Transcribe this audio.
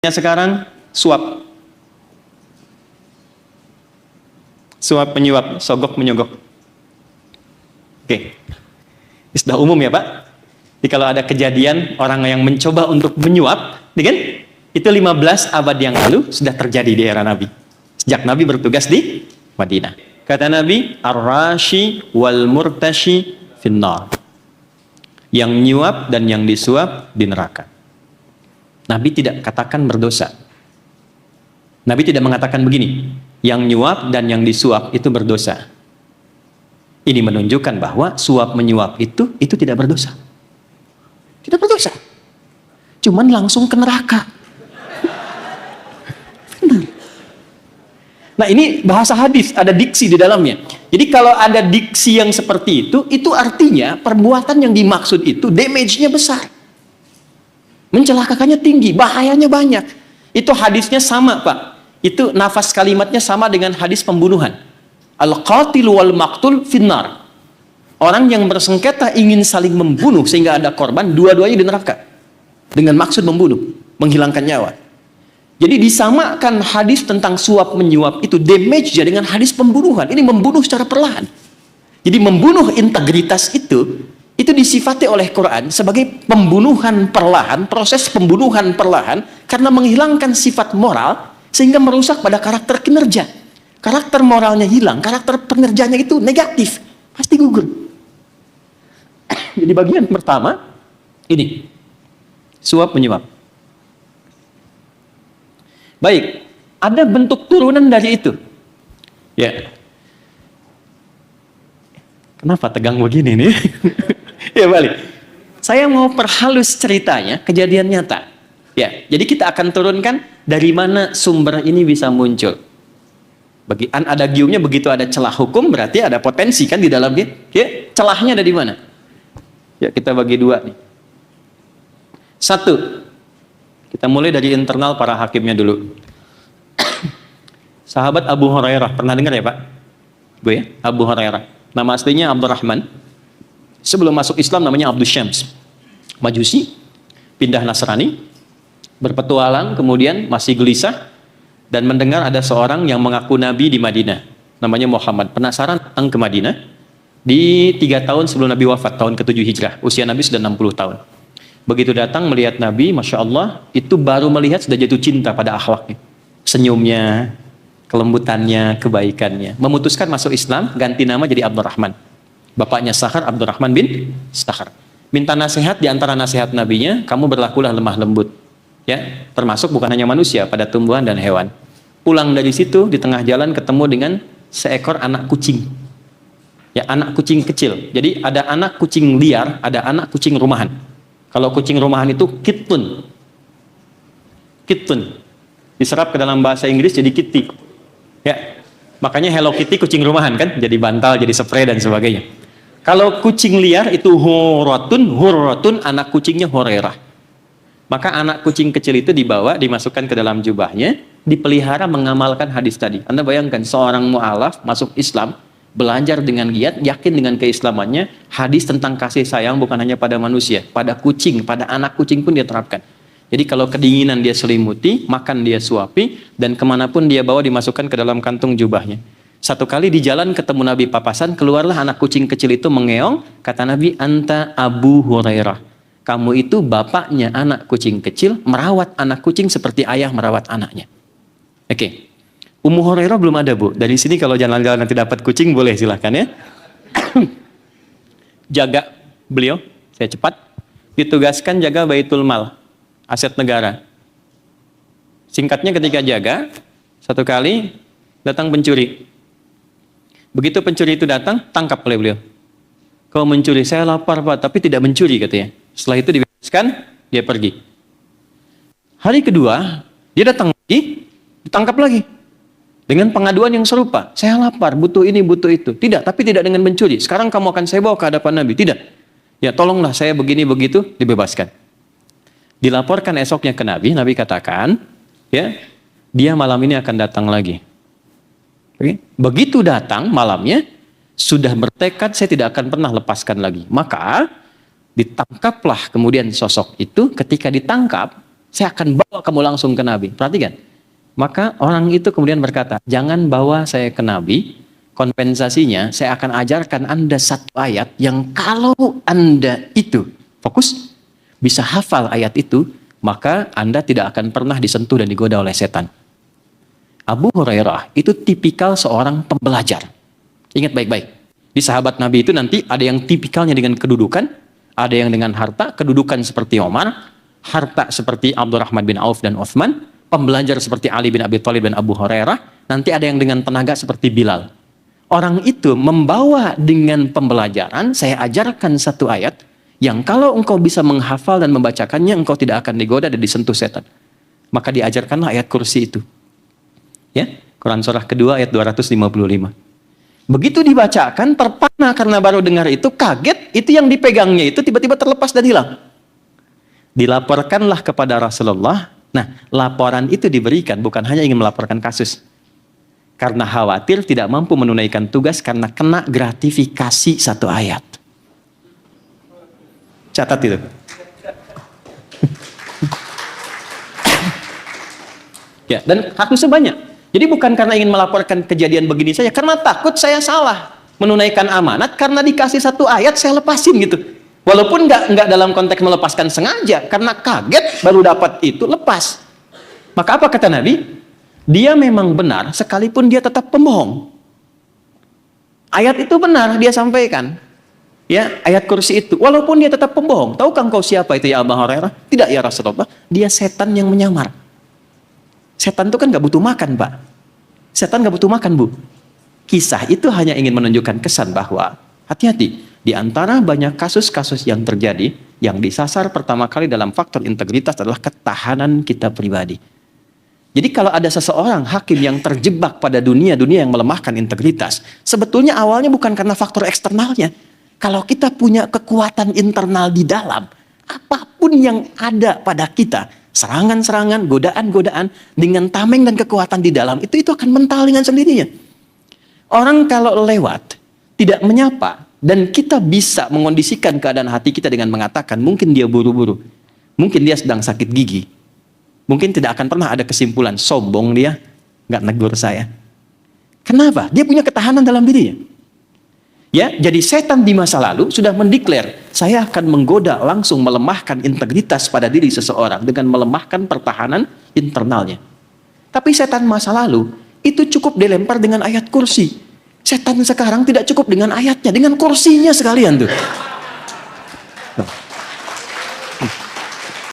Sekarang suap menyuap, sogok menyogok. Oke, sudah umum ya Pak. Jadi kalau ada kejadian orang yang mencoba untuk menyuap, kan? Itu 15 abad yang lalu sudah terjadi di era Nabi. Sejak Nabi bertugas di Madinah. Kata Nabi, ar-rashi wal murtashi finnar. Yang nyuap dan yang disuap di neraka. Nabi tidak katakan berdosa. Nabi tidak mengatakan begini, yang nyuap dan yang disuap itu berdosa. Ini menunjukkan bahwa suap menyuap itu tidak berdosa. Tidak berdosa. Cuman langsung ke neraka. Nah ini bahasa hadis, ada diksi di dalamnya. Jadi kalau ada diksi yang seperti itu artinya perbuatan yang dimaksud itu damage-nya besar. Mencelakakannya tinggi, bahayanya banyak. Itu hadisnya sama Pak. Itu nafas kalimatnya sama dengan hadis pembunuhan. Al-qatil wal maqtul finnar. Orang yang bersengketa ingin saling membunuh sehingga ada korban, dua-duanya di neraka. Dengan maksud membunuh, menghilangkan nyawa. Jadi disamakan hadis tentang suap menyuap itu damage-nya dengan hadis pembunuhan. Ini membunuh secara perlahan. Jadi membunuh integritas itu disifati oleh Quran sebagai pembunuhan perlahan, proses pembunuhan perlahan karena menghilangkan sifat moral sehingga merusak pada karakter kinerja. Karakter moralnya hilang, karakter kinerjanya itu negatif, pasti gugur. Jadi bagian pertama ini suap menyuap. Baik, ada bentuk turunan dari itu. Ya. Kenapa tegang begini nih? Ya balik. Saya mau perhalus ceritanya, kejadian nyata. Ya, jadi kita akan turunkan dari mana sumber ini bisa muncul. Ada giumnya, begitu ada celah hukum berarti ada potensi kan di dalamnya. Ya, celahnya ada di mana? Ya, kita bagi dua nih. Satu, kita mulai dari internal para hakimnya dulu. Sahabat Abu Hurairah, pernah dengar ya Pak? Gue ya, Abu Hurairah. Nama aslinya Abdurrahman. Sebelum masuk Islam namanya Abdus Syams. Majusi, pindah Nasrani, berpetualang, kemudian masih gelisah, dan mendengar ada seorang yang mengaku Nabi di Madinah. Namanya Muhammad. Penasaran datang ke Madinah di 3 tahun sebelum Nabi wafat, tahun ke-7 Hijrah. Usia Nabi sudah 60 tahun. Begitu datang melihat Nabi, Masya Allah, itu baru melihat sudah jatuh cinta pada akhlaknya. Senyumnya, kelembutannya, kebaikannya. Memutuskan masuk Islam, ganti nama jadi Abdurrahman. Bapaknya Sakhar, Abdurrahman bin Sakhar. Minta nasihat, di antara nasihat nabinya, kamu berlakulah lemah lembut. Ya, termasuk bukan hanya manusia, pada tumbuhan dan hewan. Pulang dari situ, di tengah jalan ketemu dengan seekor anak kucing. Ya, anak kucing kecil. Jadi ada anak kucing liar, ada anak kucing rumahan. Kalau kucing rumahan itu kittun. Kittun. Diserap ke dalam bahasa Inggris jadi kitty. Ya, makanya Hello Kitty kucing rumahan kan, jadi bantal, jadi spray dan sebagainya. Kalau kucing liar itu hurratun, anak kucingnya Hurairah. Maka anak kucing kecil itu dibawa, dimasukkan ke dalam jubahnya, dipelihara mengamalkan hadis tadi. Anda bayangkan seorang mu'alaf masuk Islam, belajar dengan giat, yakin dengan keislamannya, hadis tentang kasih sayang bukan hanya pada manusia, pada kucing, pada anak kucing pun dia terapkan. Jadi kalau kedinginan dia selimuti, makan dia suapi, dan kemanapun dia bawa dimasukkan ke dalam kantung jubahnya. Satu kali di jalan ketemu Nabi papasan, keluarlah anak kucing kecil itu mengeong, kata Nabi, anta Abu Hurairah. Kamu itu bapaknya anak kucing kecil, merawat anak kucing seperti ayah merawat anaknya. Oke. Ummu Hurairah belum ada Bu. Dari sini kalau jalan-jalan nanti dapat kucing boleh silahkan ya. Jaga beliau, saya cepat. Ditugaskan jaga Baitul Mal, aset negara. Singkatnya ketika jaga, satu kali datang pencuri. Begitu pencuri itu datang, tangkap oleh beliau. Kau mencuri, saya lapar Pak, tapi tidak mencuri katanya. Setelah itu dibebaskan, dia pergi. Hari kedua, dia datang lagi, ditangkap lagi. Dengan pengaduan yang serupa, saya lapar, butuh ini, butuh itu. Tidak, tapi tidak dengan mencuri. Sekarang kamu akan saya bawa ke hadapan Nabi. Tidak. Ya tolonglah saya begini begitu, dibebaskan. Dilaporkan esoknya ke Nabi, Nabi katakan, ya, dia malam ini akan datang lagi. Oke. Begitu datang malamnya, sudah bertekad saya tidak akan pernah lepaskan lagi. Maka ditangkaplah kemudian sosok itu. Ketika ditangkap, Saya akan bawa kamu langsung ke Nabi. Perhatikan. Maka orang itu kemudian berkata, jangan bawa saya ke Nabi, kompensasinya saya akan ajarkan Anda satu ayat yang kalau Anda itu fokus, bisa hafal ayat itu, maka Anda tidak akan pernah disentuh dan digoda oleh setan. Abu Hurairah itu tipikal seorang pembelajar. Ingat baik-baik. Di sahabat Nabi itu nanti ada yang tipikalnya dengan kedudukan, ada yang dengan harta, kedudukan seperti Omar, harta seperti Abdurrahman bin Auf dan Uthman, pembelajar seperti Ali bin Abi Thalib dan Abu Hurairah, nanti ada yang dengan tenaga seperti Bilal. Orang itu membawa dengan pembelajaran, saya ajarkan satu ayat, yang kalau engkau bisa menghafal dan membacakannya, engkau tidak akan digoda dan disentuh setan. Maka diajarkanlah ayat kursi itu. Ya, Quran surah kedua ayat 255. Begitu dibacakan, terpana karena baru dengar itu, kaget, itu yang dipegangnya itu tiba-tiba terlepas dan hilang. Dilaporkanlah kepada Rasulullah. Nah, laporan itu diberikan bukan hanya ingin melaporkan kasus. Karena khawatir tidak mampu menunaikan tugas karena kena gratifikasi satu ayat. Catat itu. Ya, dan kasusnya banyak. Jadi bukan karena ingin melaporkan kejadian begini saja, karena takut saya salah menunaikan amanat karena dikasih satu ayat saya lepasin gitu. Walaupun nggak dalam konteks melepaskan sengaja, karena kaget baru dapat itu lepas. Maka apa kata Nabi? Dia memang benar sekalipun dia tetap pembohong. Ayat itu benar dia sampaikan. Ya, ayat kursi itu. Walaupun dia tetap pembohong. Tahukah engkau siapa itu ya Abu Hurairah? Tidak ya Rasulullah. Dia setan yang menyamar. Setan itu kan nggak butuh makan, Pak. Setan nggak butuh makan, Bu. Kisah itu hanya ingin menunjukkan kesan bahwa hati-hati. Di antara banyak kasus-kasus yang terjadi, yang disasar pertama kali dalam faktor integritas adalah ketahanan kita pribadi. Jadi kalau ada seseorang hakim yang terjebak pada dunia-dunia yang melemahkan integritas, sebetulnya awalnya bukan karena faktor eksternalnya. Kalau kita punya kekuatan internal di dalam, apapun yang ada pada kita, serangan-serangan, godaan-godaan, dengan tameng dan kekuatan di dalam, itu akan mental dengan sendirinya. Orang kalau lewat, tidak menyapa, dan kita bisa mengondisikan keadaan hati kita dengan mengatakan, mungkin dia buru-buru, mungkin dia sedang sakit gigi, mungkin tidak akan pernah ada kesimpulan, sombong dia, nggak negur saya. Kenapa? Dia punya ketahanan dalam dirinya. Ya, jadi setan di masa lalu sudah mendeklar, saya akan menggoda langsung melemahkan integritas pada diri seseorang dengan melemahkan pertahanan internalnya. Tapi setan masa lalu itu cukup dilempar dengan ayat kursi. Setan sekarang tidak cukup dengan ayatnya, dengan kursinya sekalian tuh.